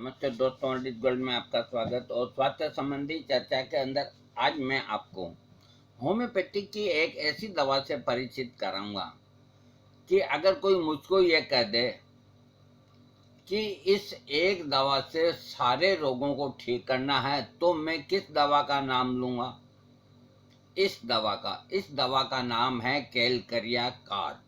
नमस्ते दोस्तों, अर्डित गोल्ड में आपका स्वागत। और स्वास्थ्य संबंधी चर्चा के अंदर आज मैं आपको होम्योपैथिक की एक ऐसी दवा से परिचित कराऊंगा कि अगर कोई मुझको ये कह दे कि इस एक दवा से सारे रोगों को ठीक करना है तो मैं किस दवा का नाम लूंगा। इस दवा का नाम है कैलकरिया कार्ब।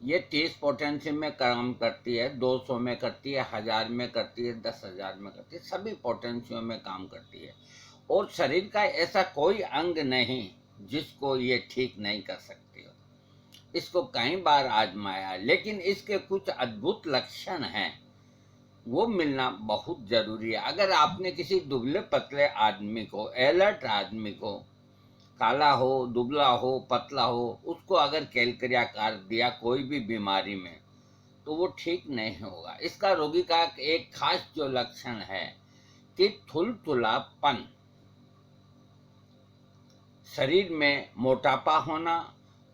ये 30 पोटेंसी में काम करती है, 200 में करती है, 1000 में करती है, 10,000 में करती है, सभी पोटेंसियों में काम करती है। और शरीर का ऐसा कोई अंग नहीं जिसको ये ठीक नहीं कर सकती हो। इसको कई बार आजमाया, लेकिन इसके कुछ अद्भुत लक्षण हैं, वो मिलना बहुत जरूरी है। अगर आपने किसी दुबले पतले आदमी को, एलर्ट आदमी को, काला हो, दुबला हो, पतला हो, उसको अगर कैलकरिया कार्ब दिया कोई भी बीमारी में, तो वो ठीक नहीं होगा। इसका रोगी का एक खास जो लक्षण है कि थुलथुलापन, शरीर में मोटापा होना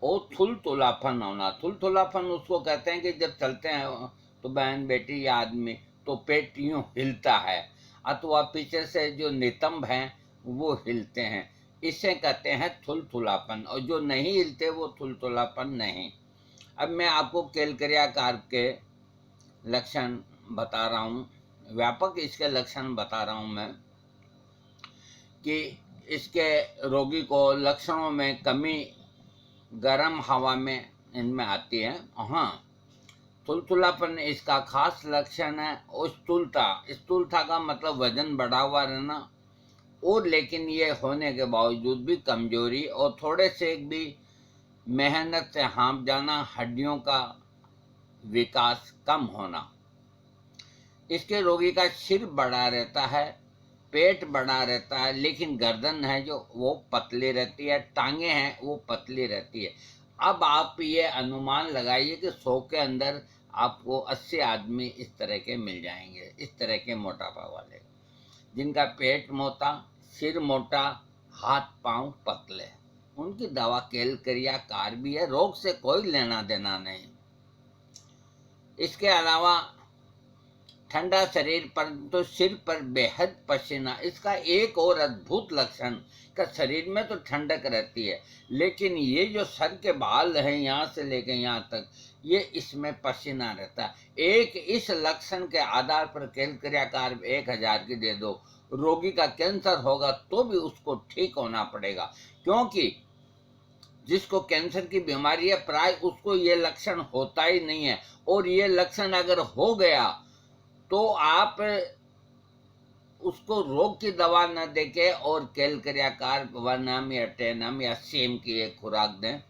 और थुलथुलापन होना। थुलथुलापन उसको कहते हैं कि जब चलते हैं तो बहन बेटी या आदमी तो पेट यूं हिलता है, अथवा पीछे से जो नितंब हैं वो हिलते हैं, इसे कहते हैं थुलथुलापन। और जो नहीं हिलते वो थुलथुलापन नहीं। अब मैं आपको कैलकरिया कार्ब के लक्षण बता रहा हूँ, व्यापक इसके लक्षण बता रहा हूँ मैं, कि इसके रोगी को लक्षणों में कमी गर्म हवा में इनमें आती है। हाँ, थुलथुलापन इसका खास लक्षण है। और स्थूलता का मतलब वजन बढ़ा हुआ रहना, और लेकिन ये होने के बावजूद भी कमजोरी और थोड़े से भी मेहनत से हाँफ जाना, हड्डियों का विकास कम होना। इसके रोगी का सिर बड़ा रहता है, पेट बड़ा रहता है, लेकिन गर्दन है जो वो पतली रहती है, टांगे हैं वो पतली रहती है। अब आप ये अनुमान लगाइए कि 100 के अंदर आपको 80 आदमी इस तरह के मिल जाएंगे, इस तरह के मोटापा वाले, जिनका पेट मोटा, सिर मोटा, हाथ पांव पतले। उनकी दवा कैलकरिया कार्ब भी है, रोग से कोई लेना देना नहीं। इसके अलावा ठंडा शरीर पर तो सिर पर बेहद पसीना, इसका एक और अद्भुत लक्षण का शरीर में तो ठंडक रहती है, लेकिन ये जो सर के बाल हैं यहाँ से लेकर यहाँ तक, ये इसमें पसीना रहता है। एक इस लक्षण के आधार पर कैलकरिया कार्ब 1000 की दे दो, रोगी का कैंसर होगा तो भी उसको ठीक होना पड़ेगा, क्योंकि जिसको कैंसर की बीमारी है प्राय उसको ये लक्षण होता ही नहीं है। और ये लक्षण अगर हो गया तो आप उसको रोग की दवा न देके और कैलकरिया कार्ब वर्नम या टेनम या सेम की एक खुराक दें,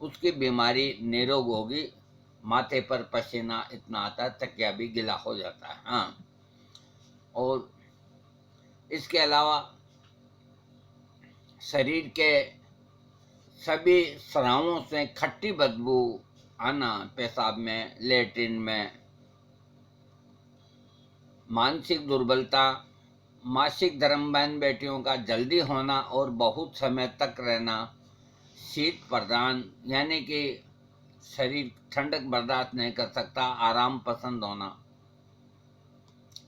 उसकी बीमारी निरोग होगी। माथे पर पसीना इतना आता है, तकिया भी गीला हो जाता है। हाँ, और इसके अलावा शरीर के सभी स्रावों से खट्टी बदबू आना, पेशाब में, लेट्रिन में, मानसिक दुर्बलता, मासिक धर्म बहन बेटियों का जल्दी होना और बहुत समय तक रहना, शीत प्रदान यानी कि शरीर ठंडक बर्दाश्त नहीं कर सकता, आराम पसंद होना।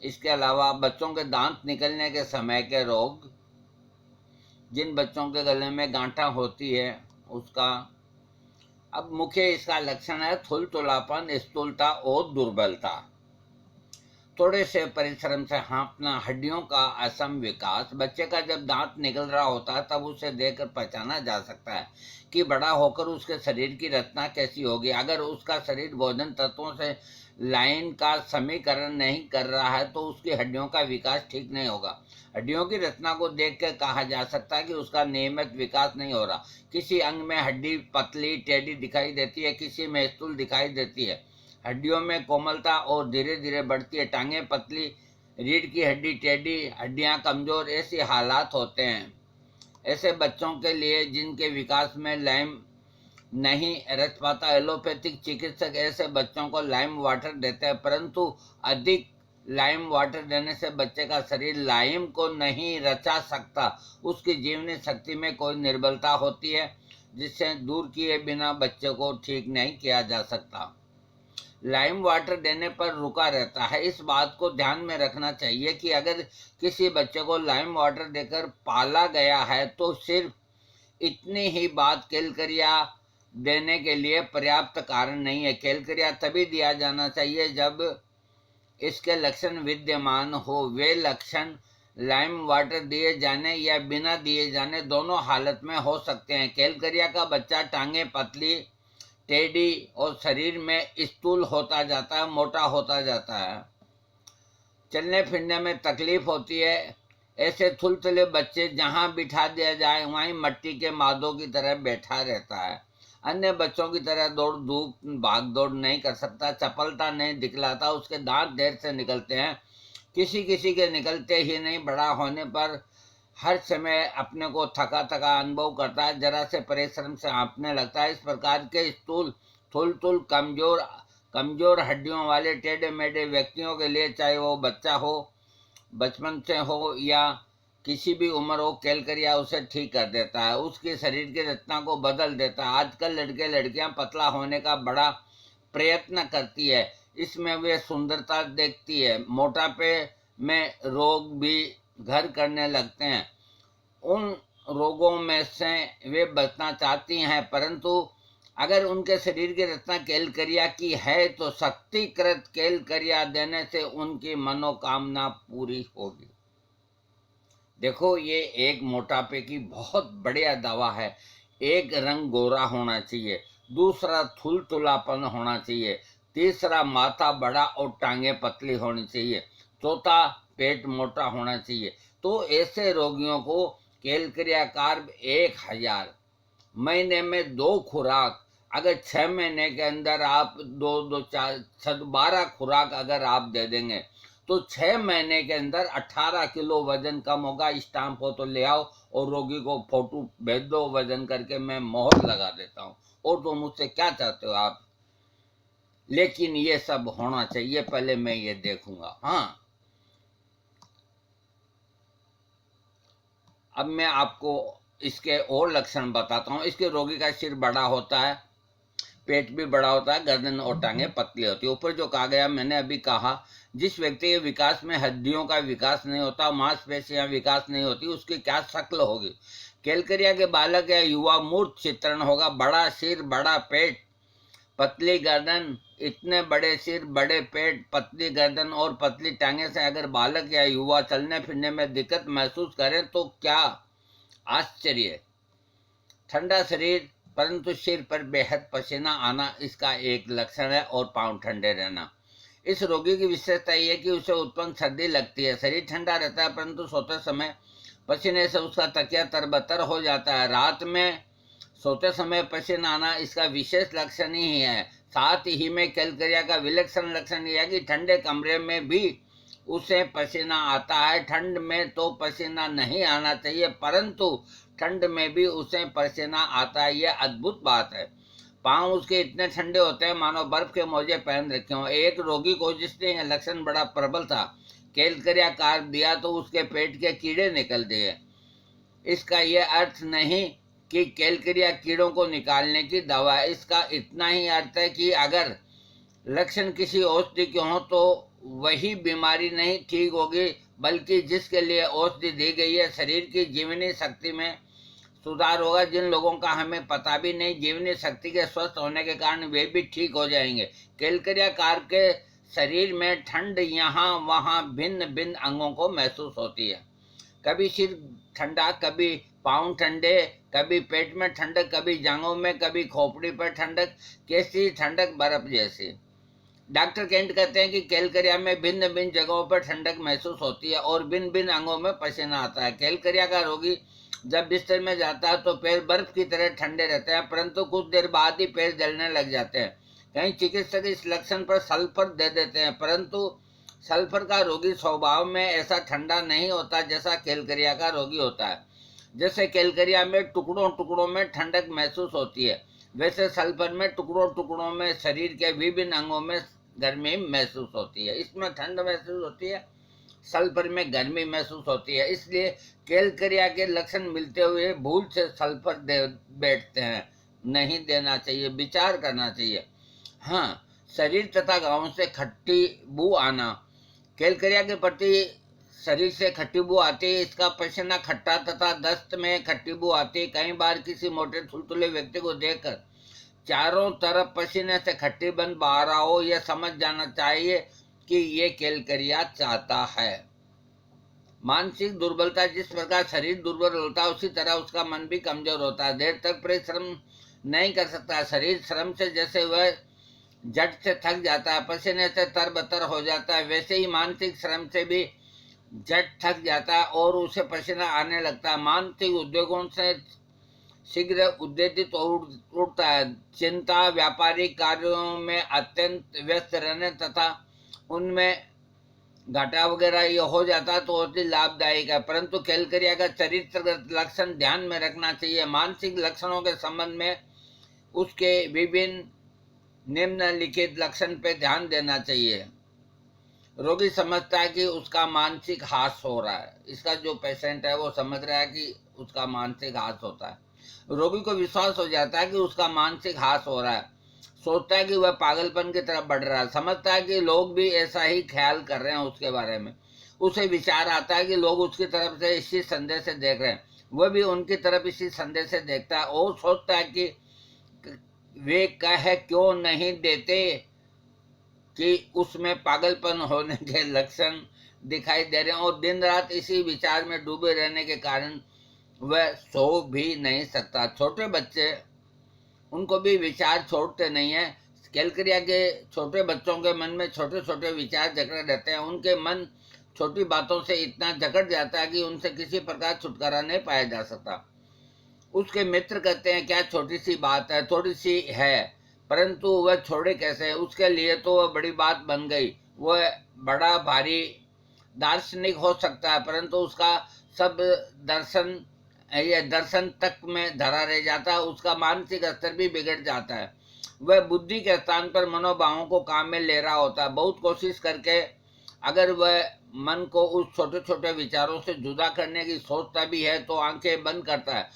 इसके अलावा बच्चों के दांत निकलने के समय के रोग, जिन बच्चों के गले में गांठा होती है उसका। अब मुख्य इसका लक्षण है थुलथुलापन, स्थूलता और दुर्बलता। थोड़े से परिश्रम से हाँफना, हड्डियों का असम विकास। बच्चे का जब दांत निकल रहा होता है तब उसे देखकर पहचाना जा सकता है कि बड़ा होकर उसके शरीर की रचना कैसी होगी। अगर उसका शरीर भोजन तत्वों से लाइन का समीकरण नहीं कर रहा है तो उसकी हड्डियों का विकास ठीक नहीं होगा। हड्डियों की रचना को देखकर कहा जा सकता है कि उसका नियमित विकास नहीं हो रहा। किसी अंग में हड्डी पतली टेढ़ी दिखाई देती है, किसी में स्थूल दिखाई देती है। हड्डियों में कोमलता और धीरे धीरे बढ़ती है, टांगे पतली, रीढ़ की हड्डी टेढ़ी, हड्डियां कमजोर, ऐसे हालात होते हैं। ऐसे बच्चों के लिए जिनके विकास में लाइम नहीं रच पाता, एलोपैथिक चिकित्सक ऐसे बच्चों को लाइम वाटर देते हैं, परंतु अधिक लाइम वाटर देने से बच्चे का शरीर लाइम को नहीं रचा सकता। उसकी जीवनी शक्ति में कोई निर्बलता होती है जिससे दूर किए बिना बच्चे को ठीक नहीं किया जा सकता। लाइम वाटर देने पर रुका रहता है। इस बात को ध्यान में रखना चाहिए कि अगर किसी बच्चे को लाइम वाटर देकर पाला गया है तो सिर्फ इतनी ही बात केलकरिया देने के लिए पर्याप्त कारण नहीं है। केलकरिया तभी दिया जाना चाहिए जब इसके लक्षण विद्यमान हो। वे लक्षण लाइम वाटर दिए जाने या बिना दिए जाने दोनों हालत में हो सकते हैं। केलकरिया का बच्चा टांगे पतली, टेढ़ी और शरीर में स्थूल होता जाता है, मोटा होता जाता है। चलने फिरने में तकलीफ होती है। ऐसे थुलथुले बच्चे जहां बिठा दिया जाए वहीं मट्टी के मादों की तरह बैठा रहता है। अन्य बच्चों की तरह दौड़ धूप भाग दौड़ नहीं कर सकता, चपलता नहीं दिखलाता, उसके दांत देर से निकलते हैं। किसी किसी के निकलते ही नहीं, बड़ा होने पर हर समय अपने को थका थका अनुभव करता है, जरा से परिश्रम से हाँफने लगता है। इस प्रकार के स्थूल थुलथुल कमजोर हड्डियों वाले टेढ़े मेढ़े व्यक्तियों के लिए, चाहे वो बच्चा हो, बचपन से हो या किसी भी उम्र हो, केलकरिया उसे ठीक कर देता है, उसके शरीर की रचना को बदल देता है। आजकल लड़के लड़कियां पतला होने का बड़ा प्रयत्न करती है, इसमें वे सुंदरता देखती है। मोटापे में रोग भी घर करने लगते हैं। उन रोगों में से वे बचना चाहती हैं, परंतु अगर उनके शरीर की रचना केलकरिया की है तो शक्तिकृत केलकरिया देने से उनकी मनोकामना पूरी होगी। देखो, ये एक मोटापे की बहुत बढ़िया दवा है। एक, रंग गोरा होना चाहिए। दूसरा, थुलथुलापन होना चाहिए। तीसरा, माथा बड़ा और टांगे पतली होनी चाहिए। चौथा, पेट मोटा होना चाहिए। तो ऐसे रोगियों को केलकरिया कार्ब 1000 महीने में 2 खुराक, अगर 6 महीने के अंदर आप 12 खुराक अगर आप दे देंगे तो 6 महीने के अंदर 18 किलो वजन कम होगा। स्टाम्प हो तो ले आओ और रोगी को फोटो भेज दो वजन करके, मैं मोहर लगा देता हूँ। और तो मुझसे क्या चाहते हो आप? लेकिन ये सब होना चाहिए, पहले मैं ये देखूंगा। हाँ, अब मैं आपको इसके और लक्षण बताता हूँ। इसके रोगी का सिर बड़ा होता है, पेट भी बड़ा होता है, गर्दन और टांगे पतली होती है। ऊपर जो कहा गया मैंने अभी कहा, जिस व्यक्ति के विकास में हड्डियों का विकास नहीं होता, मांसपेशियां विकास नहीं होती, उसकी क्या शक्ल होगी? केलकरिया के बालक या युवा मूर्त चित्रण होगा। बड़ा सिर, बड़ा पेट, पतली गर्दन। इतने बड़े सिर, बड़े पेट, पतली गर्दन और पतली टांगे से अगर बालक या युवा चलने फिरने में दिक्कत महसूस करें तो क्या आश्चर्य। ठंडा शरीर परंतु सिर पर बेहद पसीना आना इसका एक लक्षण है, और पांव ठंडे रहना। इस रोगी की विशेषता यह है कि उसे उत्पन्न सर्दी लगती है। शरीर ठंडा रहता है परंतु सोते समय पसीने से उसका तकिया तरबतर हो जाता है। रात में सोते समय पसीना आना इसका विशेष लक्षण ही है। साथ ही में केलकरिया का विलक्षण लक्षण यह है कि ठंडे कमरे में भी उसे पसीना आता है। ठंड में तो पसीना नहीं आना चाहिए, परंतु ठंड में भी उसे पसीना आता है, यह अद्भुत बात है। पांव उसके इतने ठंडे होते हैं मानो बर्फ के मोजे पहन रखे हों। एक रोगी को जिसने यह लक्षण बड़ा प्रबल था, केलकरिया कार्ब दिया तो उसके पेट के कीड़े निकल दिए। इसका यह अर्थ नहीं कि केलकरिया कीड़ों को निकालने की दवा है। इसका इतना ही अर्थ है कि अगर लक्षण किसी औषधि के हों तो वही बीमारी नहीं ठीक होगी, बल्कि जिसके लिए औषधि दी गई है शरीर की जीवनी शक्ति में सुधार होगा। जिन लोगों का हमें पता भी नहीं, जीवनी शक्ति के स्वस्थ होने के कारण वे भी ठीक हो जाएंगे। केलकरिया कार्ब के शरीर में ठंड यहाँ वहाँ भिन्न भिन्न अंगों को महसूस होती है। कभी सिर ठंडा, कभी पाँव ठंडे, कभी पेट में ठंडक, कभी जांघों में, कभी खोपड़ी पर ठंडक। कैसी ठंडक? बर्फ जैसी। डॉक्टर केंट कहते हैं कि केलकरिया में भिन्न भिन्न जगहों पर ठंडक महसूस होती है और भिन्न भिन्न अंगों में पसीना आता है। केलकरिया का रोगी जब बिस्तर में जाता है तो पैर बर्फ की तरह ठंडे रहते हैं, परंतु कुछ देर बाद ही पैर जलने लग जाते हैं। कई चिकित्सक इस लक्षण पर सल्फर दे देते हैं, परंतु सल्फर का रोगी स्वभाव में ऐसा ठंडा नहीं होता जैसा केलकरिया का रोगी होता है। जैसे केलकरिया में टुकड़ों टुकड़ों में ठंडक महसूस होती है, वैसे सल्फर में टुकड़ों टुकड़ों में शरीर के विभिन्न अंगों में गर्मी महसूस होती है। इसमें ठंड महसूस होती है, सल्फर में गर्मी महसूस होती है। इसलिए केलकरिया के लक्षण मिलते हुए भूल से सल्फर दे बैठते हैं। नहीं देना चाहिए, विचार करना चाहिए। हाँ, शरीर तथा गांव से खट्टी बू आना। कैलकरिया के प्रति शरीर से खट्टी बू आती है। इसका पसीना खट्टा तथा दस्त में खट्टी बू आती है। कई बार किसी मोटे थुलथुले व्यक्ति को देखकर चारों तरफ पसीने से खट्टी बन बाहर हो, यह समझ जाना चाहिए कि ये कैलकरिया चाहता है। मानसिक दुर्बलता, जिस प्रकार शरीर दुर्बल होता है उसी तरह उसका मन भी कमजोर होता है। देर तक परिश्रम नहीं कर सकता। शरीर श्रम से जैसे वह झट से थक जाता है, पसीने से तरबतर हो जाता है, वैसे ही मानसिक श्रम से भी झट थक जाता है और उसे पसीना आने लगता है। मानसिक उद्योगों से शीघ्र उद्वेलित उठता है। चिंता, व्यापारिक कार्यों में अत्यंत व्यस्त रहने तथा उनमें घाटा वगैरह ये हो जाता है तो बहुत ही लाभदायक है। परंतु कैलकरिया का चरित्रगत लक्षण ध्यान में रखना चाहिए। मानसिक लक्षणों के संबंध में उसके विभिन्न निम्नलिखित लक्षण पे ध्यान देना चाहिए। रोगी समझता है कि उसका मानसिक हास हो रहा है। इसका जो पेशेंट है वो समझ रहा है कि उसका मानसिक हास होता है। रोगी को विश्वास हो जाता है कि उसका मानसिक हास हो रहा है। सोचता है कि वह पागलपन की तरफ बढ़ रहा है। समझता है कि लोग भी ऐसा ही ख्याल कर रहे हैं उसके बारे में। उसे विचार आता है कि लोग उसकी तरफ से इसी संदेह से देख रहे हैं, वह भी उनकी तरफ इसी संदेह से देखता है और सोचता है कि वे कह क्यों नहीं देते कि उसमें पागलपन होने के लक्षण दिखाई दे रहे हैं। और दिन रात इसी विचार में डूबे रहने के कारण वह सो भी नहीं सकता। छोटे बच्चे, उनको भी विचार छोड़ते नहीं है। कैलकरिया के छोटे बच्चों के मन में छोटे छोटे विचार जकड़े रहते हैं। उनके मन छोटी बातों से इतना जकड़ जाता है कि उनसे किसी प्रकार छुटकारा नहीं पाया जा सकता। उसके मित्र कहते हैं क्या छोटी सी बात है, थोड़ी सी है, परंतु वह छोड़े कैसे। उसके लिए तो वह बड़ी बात बन गई। वह बड़ा भारी दार्शनिक हो सकता है, परंतु उसका सब दर्शन तक में धरा रह जाता है। उसका मानसिक स्तर भी बिगड़ जाता है। वह बुद्धि के स्थान पर मनोभावों को काम में ले रहा होता है। बहुत कोशिश करके अगर वह मन को उस छोटे छोटे विचारों से जुदा करने की सोचता भी है तो आंखें बंद करता है,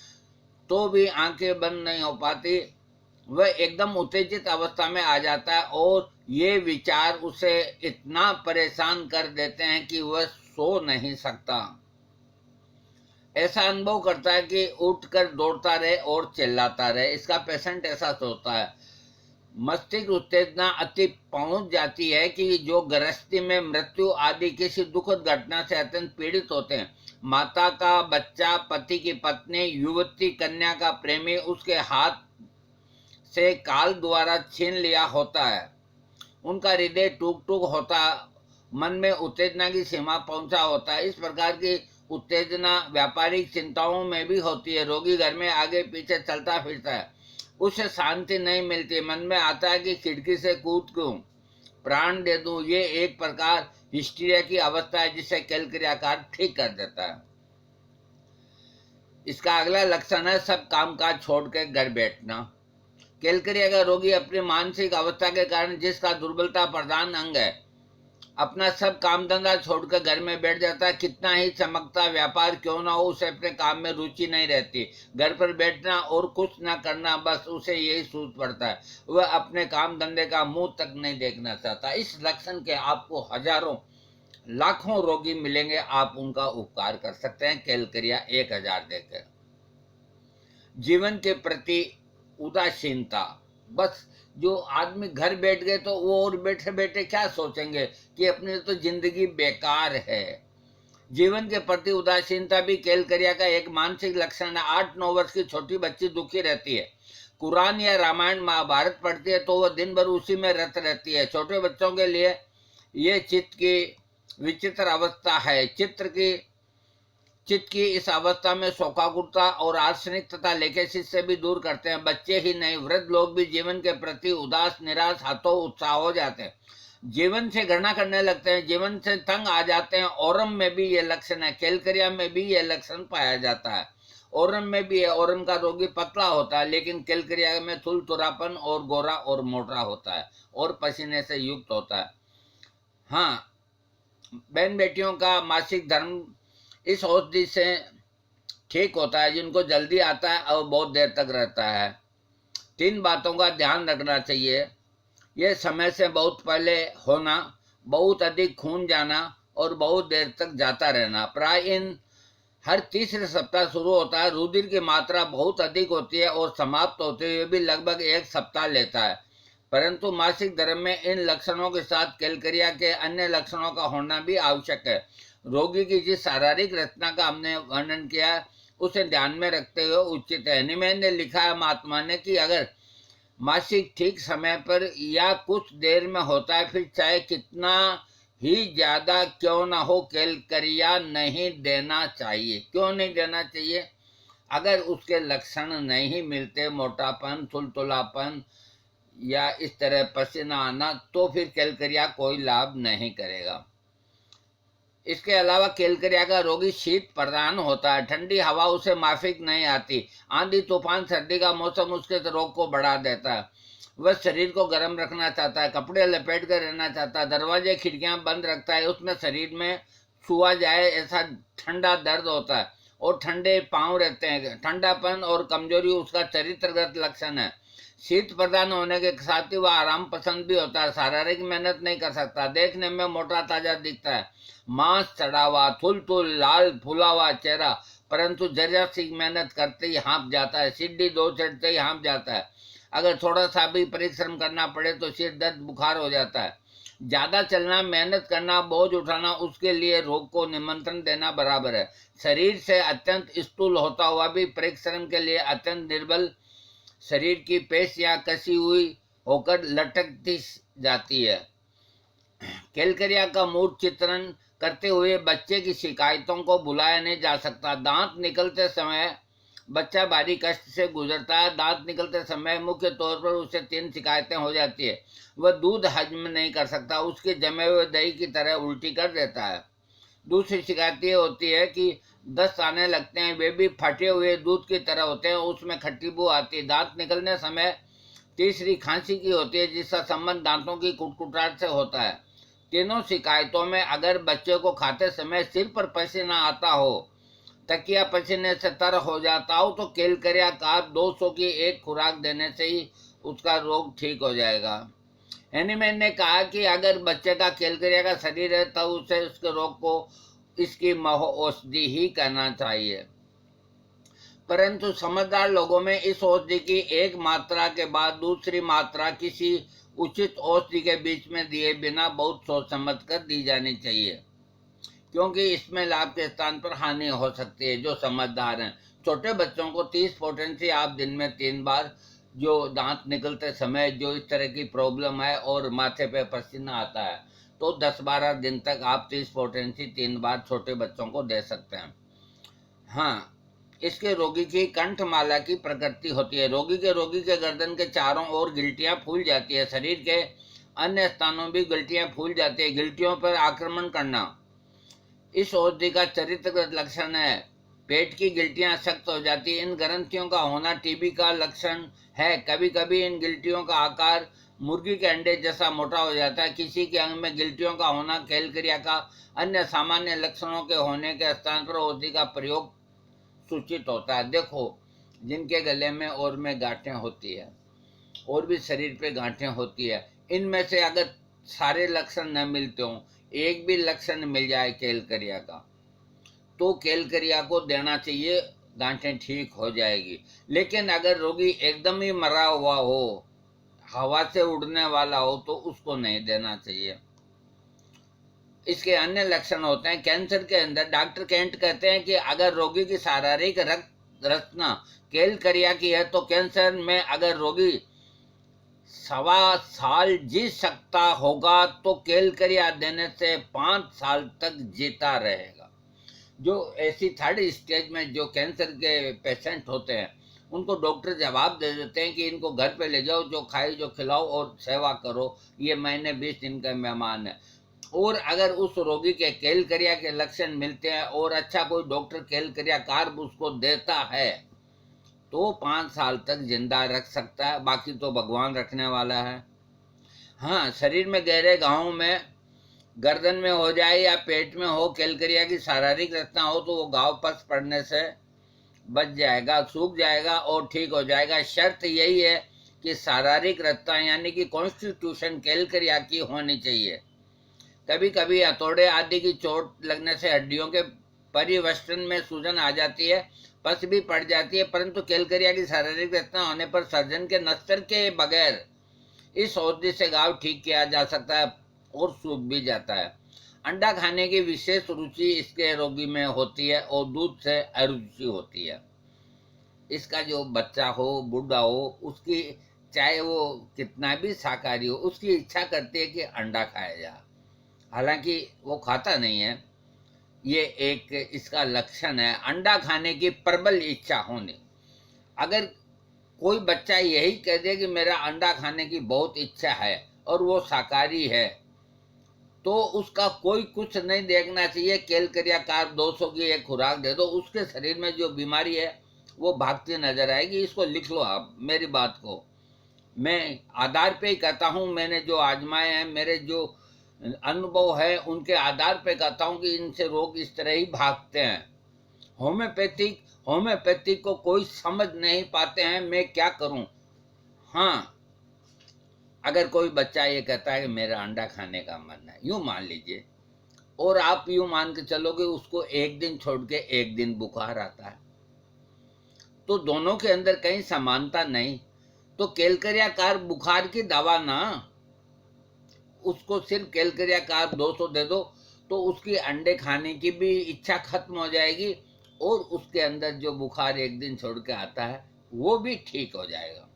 तो भी आंखें बंद नहीं हो पाती। वह एकदम उत्तेजित अवस्था में आ जाता है और ये विचार उसे इतना परेशान कर देते हैं कि वह सो नहीं सकता। ऐसा अनुभव करता है कि उठकर दौड़ता रहे और चिल्लाता रहे। इसका पेशेंट ऐसा सोचता है। मस्तिष्क उत्तेजना अति पहुंच जाती है कि जो गृहस्थी में मृत्यु आदि किसी दुखद घटना से अत्यंत पीड़ित होते हैं। माता का बच्चा, पति की पत्नी, युवती कन्या का प्रेमी उसके हाथ से काल द्वारा छीन लिया होता है। उनका हृदय टूक टूक होता, मन में उत्तेजना की सीमा पहुंचा होता है। इस प्रकार की उत्तेजना व्यापारिक चिंताओं में भी होती है। रोगी घर में आगे पीछे चलता फिरता है, उसे शांति नहीं मिलती। मन में आता है कि खिड़की से कूद दूं, प्राण दे दूं। ये एक प्रकार हिस्टीरिया की अवस्था है जिसे कैलकरियाकार ठीक कर देता है। इसका अगला लक्षण है सब कामकाज छोड़कर घर बैठना। कैलकरिया का रोगी अपनी मानसिक अवस्था के कारण, जिसका दुर्बलता प्रधान अंग है, अपना सब काम धंधा छोड़कर घर में बैठ जाता है। कितना ही चमकता व्यापार क्यों ना हो, उसे अपने काम में रुचि नहीं रहती। घर पर बैठना और कुछ ना करना, बस उसे यही सूझ पड़ता है। वह अपने काम धंधे का मुंह तक नहीं देखना चाहता। इस लक्षण के आपको हजारों लाखों रोगी मिलेंगे। आप उनका उपकार कर सकते हैं कैलकरिया 1000 देकर। जीवन के प्रति उदासीनता, बस जो आदमी घर बैठ गए तो वो और बैठे बैठे क्या सोचेंगे कि अपनी तो जिंदगी बेकार है। जीवन के प्रति उदासीनता भी कैलकरिया का एक मानसिक लक्षण है। 8-9 वर्ष की छोटी बच्ची दुखी रहती है, कुरान या रामायण महाभारत पढ़ती है तो वह दिन भर उसी में रत रहती है। छोटे बच्चों के लिए ये चित्त की विचित्र अवस्था है। चित्त की इस अवस्था में शोकाकुलता और आर्सेनिक तथा लेकेसिस से भी दूर करते हैं। बच्चे ही नहीं, वृद्ध लोग भी जीवन के प्रति उदास, निराश, हाथों उत्साह हो जाते हैं। जीवन से घृणा करने लगते हैं, जीवन से तंग आ जाते हैं। ओरम में भी ये लक्षण है, कैलकरिया में भी ये लक्षण पाया जाता है। ओरम में भी है। ओरम का रोगी पतला होता है, लेकिन कैलकरिया में थुलथुरापन और गोरा और मोटा होता है और पसीने से युक्त होता है। हाँ, बहन बेटियों का मासिक धर्म इस औषधि से ठीक होता है, जिनको जल्दी आता है और बहुत देर तक रहता है। 3 बातों का ध्यान रखना चाहिए। यह समय से बहुत पहले होना, बहुत अधिक खून जाना और बहुत देर तक जाता रहना। प्राय इन हर तीसरे सप्ताह शुरू होता है। रुधिर की मात्रा बहुत अधिक होती है और समाप्त होते हुए भी लगभग 1 सप्ताह लेता है। परंतु मासिक धर्म में इन लक्षणों के साथ कैलकरिया के अन्य लक्षणों का होना भी आवश्यक है। रोगी की जिस शारीरिक रचना का हमने वर्णन किया उसे ध्यान में रखते हुए उचित है। एनीमैन ने लिखा है महात्मा ने कि अगर मासिक ठीक समय पर या कुछ देर में होता है, फिर चाहे कितना ही ज्यादा क्यों ना हो, कैलकरिया नहीं देना चाहिए। क्यों नहीं देना चाहिए? अगर उसके लक्षण नहीं मिलते, मोटापन, तुलतुलापन या इस तरह पसीना आना, तो फिर कैलकरिया कोई लाभ नहीं करेगा। इसके अलावा कैलकरिया का रोगी शीत प्रधान होता है। ठंडी हवा उसे माफिक नहीं आती। आंधी तूफान सर्दी का मौसम उसके रोग को बढ़ा देता है। वह शरीर को गर्म रखना चाहता है, कपड़े लपेट कर रहना चाहता है, दरवाजे खिड़कियां बंद रखता है। उसमें शरीर में छुआ जाए ऐसा ठंडा दर्द होता है और ठंडे पांव रहते हैं। ठंडापन और कमजोरी उसका चरित्रगत लक्षण है। शीत प्रदान होने के साथ ही वह आराम पसंद भी होता है। शारीरिक मेहनत नहीं कर सकता। देखने में मोटा ताजा दिखता है, मांस चढ़ा हुआ, थुल लाल फूला हुआ चेहरा, परंतु जरा सी मेहनत करते ही हाँप जाता है। सीढ़ी 2 चढ़ते ही हाँप जाता है। अगर थोड़ा सा भी परिश्रम करना पड़े तो सिर दर्द बुखार हो जाता है। ज्यादा चलना, मेहनत करना, बोझ उठाना उसके लिए रोग को निमंत्रण देना बराबर है। शरीर से अत्यंत स्थूल होता हुआ भी परिश्रम के लिए अत्यंत निर्बल, शरीर की पेशियां कसी हुई होकर लटकती जाती है। कैलकरिया का मूड चित्रण करते हुए बच्चे की शिकायतों को भुलाया नहीं जा सकता। दांत निकलते समय बच्चा भारी कष्ट से गुजरता है। दांत निकलते समय मुख्य तौर पर उसे 3 शिकायतें हो जाती है। वह दूध हजम नहीं कर सकता, उसके जमे हुए दही की तरह उल्टी कर देता है। दूसरी शिकायत ये होती है कि दस्त आने लगते हैं, वे भी फटे हुए दूध की तरह होते हैं, उसमें खट्टी बू आती है। दांत निकलने समय तीसरी खांसी की होती है, जिसका संबंध दांतों की कुटकुटाहट से होता है। तीनों शिकायतों में अगर बच्चे को खाते समय सिर पर पसीना आता हो, तकिया पसीने से तर हो जाता हो, तो कैलकरिया का 200 की एक खुराक देने से ही उसका रोग ठीक हो जाएगा। एनीमैन ने कहा कि अगर बच्चे का कैलकरिया का शरीर है तब उसे उसके रोग को इसकी औषधि ही करना चाहिए। परंतु समझदार लोगों में इस औषधि की एक मात्रा के बाद दूसरी मात्रा किसी उचित औषधि के बीच में दिए बिना बहुत सोच समझ कर दी जानी चाहिए, क्योंकि इसमें लाभ के स्थान पर हानि हो सकती है। जो समझदार हैं, छोटे बच्चों को 30 पोटेंसी आप दिन में 3 बार, जो दांत निकलते समय जो इस तरह की प्रॉब्लम है और माथे पे पसीना आता है, तो 10-12 दिन तक आप 30 पोटेंसी 3 बार छोटे बच्चों को दे सकते हैं। हाँ, इसके रोगी की कंठमाला की प्रकृति होती है। रोगी के गर्दन के चारों ओर गिल्टियां फूल जाती है। शरीर के अन्य स्थानों भी गिल्टियां फूल जाती है। गिल्टियों पर आक्रमण करना इस औषधि का चरित्रगत लक्षण है। पेट की गिल्टियां सख्त हो जाती है। इन ग्रंथियों का होना टीबी का लक्षण है। कभी कभी इन गिल्टियों का आकार मुर्गी के अंडे जैसा मोटा हो जाता है। किसी के अंग में गिल्टियों का होना कैलकरिया का अन्य सामान्य लक्षणों के होने के स्थान पर औषधि का प्रयोग सूचित होता है। देखो, जिनके गले में और में गांठें होती है और भी शरीर पे गांठें होती है, इनमें से अगर सारे लक्षण न मिलते हों, एक भी लक्षण मिल जाए कैलकरिया का, तो कैलकरिया को देना चाहिए, गांठें ठीक हो जाएगी। लेकिन अगर रोगी एकदम ही मरा हुआ हो, हवा से उड़ने वाला हो, तो उसको नहीं देना चाहिए। इसके अन्य लक्षण होते हैं। कैंसर के अंदर डॉक्टर केंट कहते हैं कि अगर रोगी की शारीरिक रक्त रचना कैलकरिया की है, तो कैंसर में अगर रोगी 1.25 साल जी सकता होगा, तो कैलकरिया देने से 5 साल तक जीता रहेगा। जो ऐसी 3rd स्टेज में जो कैंसर के पेशेंट होते हैं, उनको डॉक्टर जवाब दे देते हैं कि इनको घर पे ले जाओ, जो खाई जो खिलाओ और सेवा करो, ये महीने 20 दिन का मेहमान है। और अगर उस रोगी के कैलकरिया के लक्षण मिलते हैं और अच्छा कोई डॉक्टर कैलकरिया कार्ब उसको देता है, तो 5 साल तक जिंदा रख सकता है। बाकी तो भगवान रखने वाला है। हाँ, शरीर में गहरे घावों में, गर्दन में हो जाए या पेट में हो, कैलकरिया की शारीरिक रचना हो, तो वो घाव पस पड़ने से बच जाएगा, सूख जाएगा और ठीक हो जाएगा। शर्त यही है कि शारीरिक रचना यानी कि कॉन्स्टिट्यूशन कैलकरिया की होनी चाहिए। कभी कभी हथौड़े आदि की चोट लगने से हड्डियों के परिवेष्टन में सूजन आ जाती है, पस भी पड़ जाती है, परंतु कैलकरिया की शारीरिक रचना होने पर सर्जन के नस्तर के बगैर इस औषधि से घाव ठीक किया जा सकता है और सूख भी जाता है। अंडा खाने की विशेष रुचि इसके रोगी में होती है और दूध से अरुचि होती है। इसका जो बच्चा हो बूढ़ा हो, उसकी चाहे वो कितना भी शाकाहारी हो, उसकी इच्छा करती है कि अंडा खाया जाए, हालांकि वो खाता नहीं है। ये एक इसका लक्षण है, अंडा खाने की प्रबल इच्छा होने। अगर कोई बच्चा यही कह दे कि मेरा अंडा खाने की बहुत इच्छा है और वो शाकाहारी है, तो उसका कोई कुछ नहीं देखना चाहिए। कैलकरिया कार्ब 200 की एक खुराक दे दो, उसके शरीर में जो बीमारी है वो भागती नजर आएगी। इसको लिख लो आप, मेरी बात को मैं आधार पे ही कहता हूँ। मैंने जो आजमाए हैं, मेरे जो अनुभव है, उनके आधार पे कहता हूँ कि इनसे रोग इस तरह ही भागते हैं। होम्योपैथिक को कोई समझ नहीं पाते हैं, मैं क्या करूं। हाँ, अगर कोई बच्चा ये कहता है कि मेरा अंडा खाने का मन है, यूं मान लीजिए, और आप यूं मान के चलोगे उसको एक दिन छोड़ के एक दिन बुखार आता है, तो दोनों के अंदर कहीं समानता नहीं। तो कैलकरिया कार्ब बुखार की दवा ना, उसको सिर्फ कैलकरिया कार्ब 200 दे दो, तो उसकी अंडे खाने की भी इच्छा खत्म हो जाएगी और उसके अंदर जो बुखार एक दिन छोड़ के आता है वो भी ठीक हो जाएगा।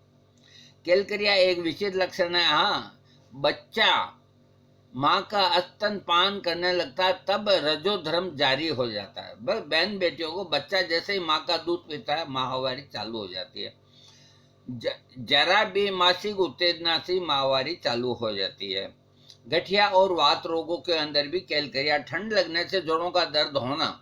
कैलकरिया एक विशेष लक्षण है। हाँ, बच्चा माँ का स्तनपान करने लगता है तब रजोधर्म जारी हो जाता है। बस बहन बेटियों को बच्चा जैसे ही माँ का दूध पीता है, माहवारी चालू हो जाती है। जरा भी मासिक उत्तेजना से माहवारी चालू हो जाती है। गठिया और वात रोगों के अंदर भी कैलकरिया, ठंड लगने से जोड़ों का दर्द होना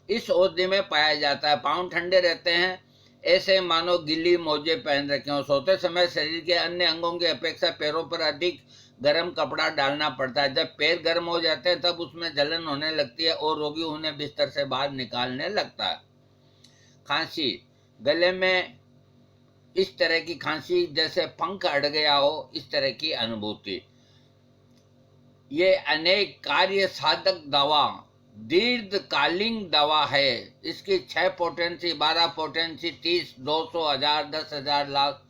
इस औषधि में पाया जाता है। पांव ठंडे रहते हैं, ऐसे मानो गिल्ली मोजे पहन रखे हो। सोते समय शरीर के अन्य अंगों की अपेक्षा पैरों पर अधिक गर्म कपड़ा डालना पड़ता है। जब पैर गर्म हो जाते हैं तब उसमें जलन होने लगती है और रोगी उन्हें बिस्तर से बाहर निकालने लगता है। खांसी, गले में इस तरह की खांसी जैसे पंख अड़ गया हो, इस तरह की अनुभूति। ये अनेक कार्य साधक दवा, दीर्घकालीन दवा है। इसकी 6 पोटेंसी, 12 पोटेंसी, 30, 200, 1000, 10,000, लाख।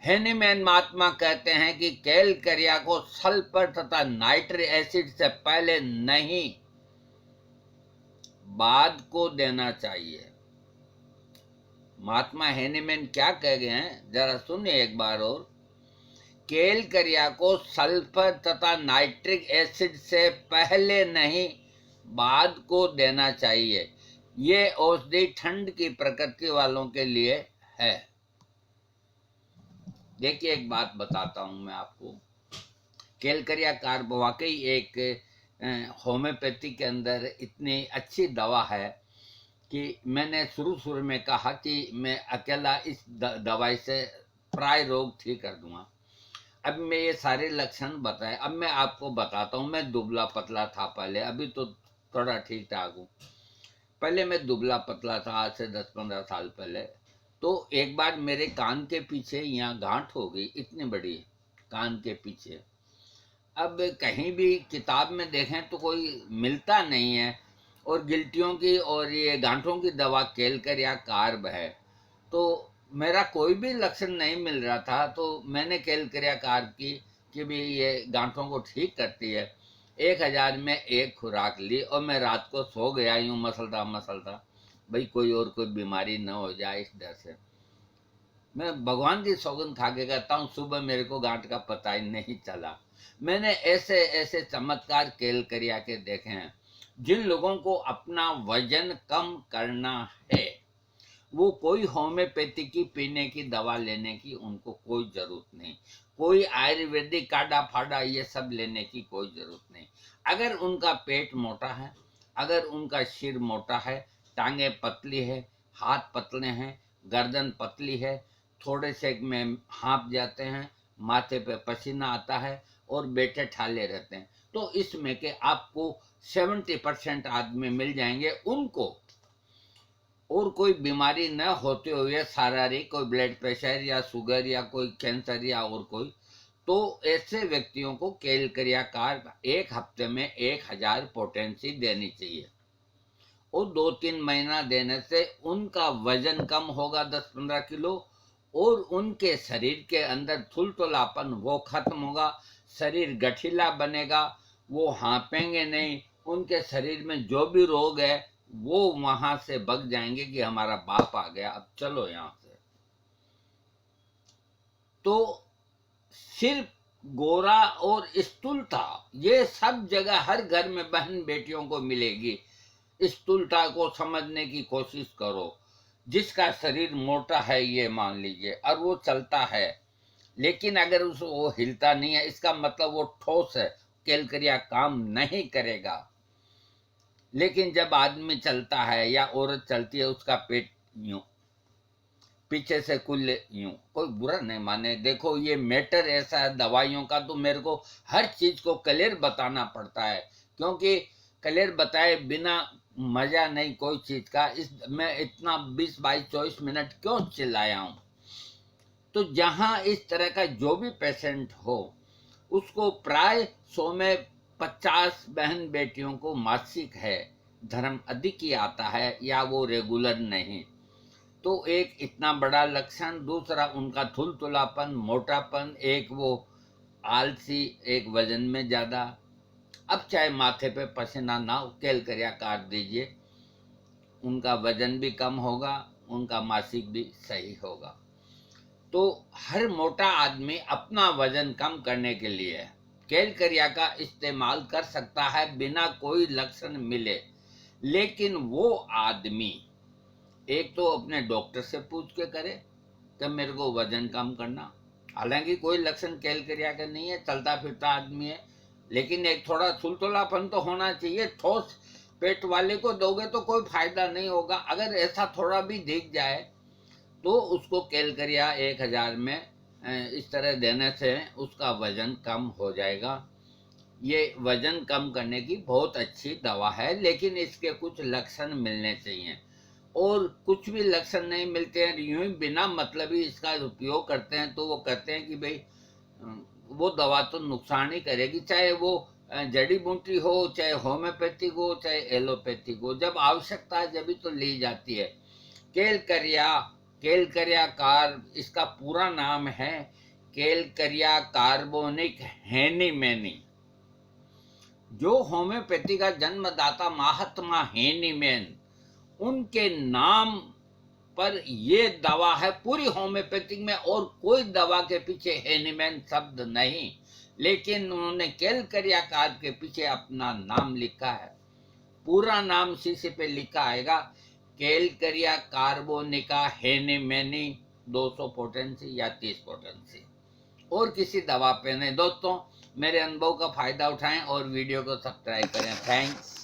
हेनीमैन महात्मा कहते हैं कि कैलकरिया को सल्फर तथा नाइट्रिक एसिड से पहले नहीं, बाद को देना चाहिए। महात्मा हेनीमैन क्या कह गए हैं, जरा सुनिए एक बार और। कैलकरिया को सल्फर तथा नाइट्रिक एसिड से पहले नहीं, बाद को देना चाहिए। ये औषधि ठंड की प्रकृति वालों के लिए है। देखिए, एक बात बताता हूं मैं आपको। कैलकरिया कार्ब वाकई एक होम्योपैथी के अंदर इतनी अच्छी दवा है कि मैंने शुरू में कहा कि मैं अकेला इस दवाई से प्राय रोग ठीक कर दूंगा। अब मैं ये सारे लक्षण बताए, अब मैं आपको बताता हूँ। मैं दुबला पतला था पहले, अभी तो थोड़ा ठीक ठाक हूँ। पहले मैं दुबला पतला था, आज से 10-15 साल पहले। तो एक बार मेरे कान के पीछे यहाँ गांठ हो गई, इतनी बड़ी, कान के पीछे। अब कहीं भी किताब में देखें तो कोई मिलता नहीं है, और गिल्टियों की और ये गांठों की दवा कैलकरिया कार्ब है। तो मेरा कोई भी लक्षण नहीं मिल रहा था, तो मैंने कैलकरिया कार्ब की कि भी ये गांठों को ठीक करती है। 1000 में एक खुराक ली और मैं रात को सो गया यूं मसलता मसलता, भाई कोई और कोई बीमारी न हो जाए इस डर से। मैं भगवान की सौगंध खा के कहता हूँ, सुबह मेरे को गांठ का पता ही नहीं चला। मैंने ऐसे ऐसे चमत्कार कैलकरिया के देखे हैं। जिन लोगों को अपना वजन कम करना है, वो कोई होम्योपैथी की पीने की दवा लेने की उनको कोई जरूरत नहीं, कोई आयुर्वेदिक काढ़ा फाड़ा ये सब लेने की कोई जरूरत नहीं। अगर उनका पेट मोटा है, अगर उनका सिर मोटा है, टांगे पतली है, हाथ पतले हैं, गर्दन पतली है, थोड़े से में हाँप जाते हैं, माथे पे पसीना आता है और बैठे ठाले रहते हैं, तो इसमें के आपको 70% आदमी मिल जाएंगे। उनको और कोई बीमारी न होते हुए शारीरिक कोई ब्लड प्रेशर या शुगर या कोई कैंसर या और कोई, तो ऐसे व्यक्तियों को केलकरियाकार 1 हफ्ते में 1000 पोटेंसी देनी चाहिए और 2-3 महीना देने से उनका वजन कम होगा 10-15 किलो और उनके शरीर के अंदर थुलथुलापन वो खत्म होगा, शरीर गठीला बनेगा, वो हाँपेंगे नहीं, उनके शरीर में जो भी रोग है वो वहां से भग जाएंगे कि हमारा बाप आ गया, अब चलो यहां से। तो सिर्फ गोरा और स्थूलता ये सब जगह हर घर में बहन बेटियों को मिलेगी। स्थूलता को समझने की कोशिश करो। जिसका शरीर मोटा है ये मान लीजिए और वो चलता है, लेकिन अगर उस वो हिलता नहीं है, इसका मतलब वो ठोस है, केलकरिया काम नहीं करेगा। लेकिन जब आदमी चलता है या औरत चलती है, उसका पेट यूं पीछे से कुल यूं, कोई बुरा नहीं माने। देखो ये मैटर ऐसा है दवाइयों का, तो मेरे को हर चीज को क्लियर बताना पड़ता है, क्योंकि क्लियर बताए बिना मजा नहीं कोई चीज का। इस मैं इतना 20-22-24 मिनट क्यों चिल्लाया हूं? तो जहां इस तरह का जो भी पेशेंट हो, उसको प्राय 100 में 50 बहन बेटियों को मासिक है, धर्म अधिक ही आता है या वो रेगुलर नहीं। तो एक इतना बड़ा लक्षण, दूसरा उनका थुलथुलापन, मोटापन, एक वो आलसी, एक वजन में ज्यादा। अब चाहे माथे पे पसीना ना हो, केलकरिया काट दीजिए, उनका वजन भी कम होगा, उनका मासिक भी सही होगा। तो हर मोटा आदमी अपना वजन कम करने के लिए केलकरिया का इस्तेमाल कर सकता है बिना कोई लक्षण मिले। लेकिन वो आदमी एक तो अपने डॉक्टर से पूछ के करे कि मेरे को वजन कम करना, हालांकि कोई लक्षण केलकरिया का नहीं है, चलता फिरता आदमी है, लेकिन एक थोड़ा थुलथुलापन तो होना चाहिए। ठोस पेट वाले को दोगे तो कोई फायदा नहीं होगा। अगर ऐसा थोड़ा भी दिख जाए तो उसको केलकरिया 1000 में इस तरह देने से उसका वजन कम हो जाएगा। ये वजन कम करने की बहुत अच्छी दवा है, लेकिन इसके कुछ लक्षण मिलने चाहिए। और कुछ भी लक्षण नहीं मिलते हैं, यूं ही बिना मतलब ही इसका उपयोग करते हैं, तो वो कहते हैं कि भाई वो दवा तो नुकसान ही करेगी, चाहे वो जड़ी बूटी हो, चाहे होम्योपैथिक हो, चाहे एलोपैथिक हो। जब आवश्यकता है जब तो ली जाती है। केलकरिया, केलकरिया कार, इसका पूरा नाम है केलकरिया कार्बोनिक हेनिमेनी। जो होम्योपैथी का जन्मदाता महात्मा हेनीमैन, उनके नाम पर ये दवा है पूरी होम्योपैथिक में, और कोई दवा के पीछे हेनीमैन शब्द नहीं, लेकिन उन्होंने केलकरिया कार के पीछे अपना नाम लिखा है। पूरा नाम शीशे पे लिखा आएगा, केलकरिया कार्बोनिका हेनीमेनी 200 पोटेंसी या 30 पोटेंसी, और किसी दवा पे नहीं। दोस्तों मेरे अनुभव का फायदा उठाएं और वीडियो को सब्सक्राइब करें। थैंक्स।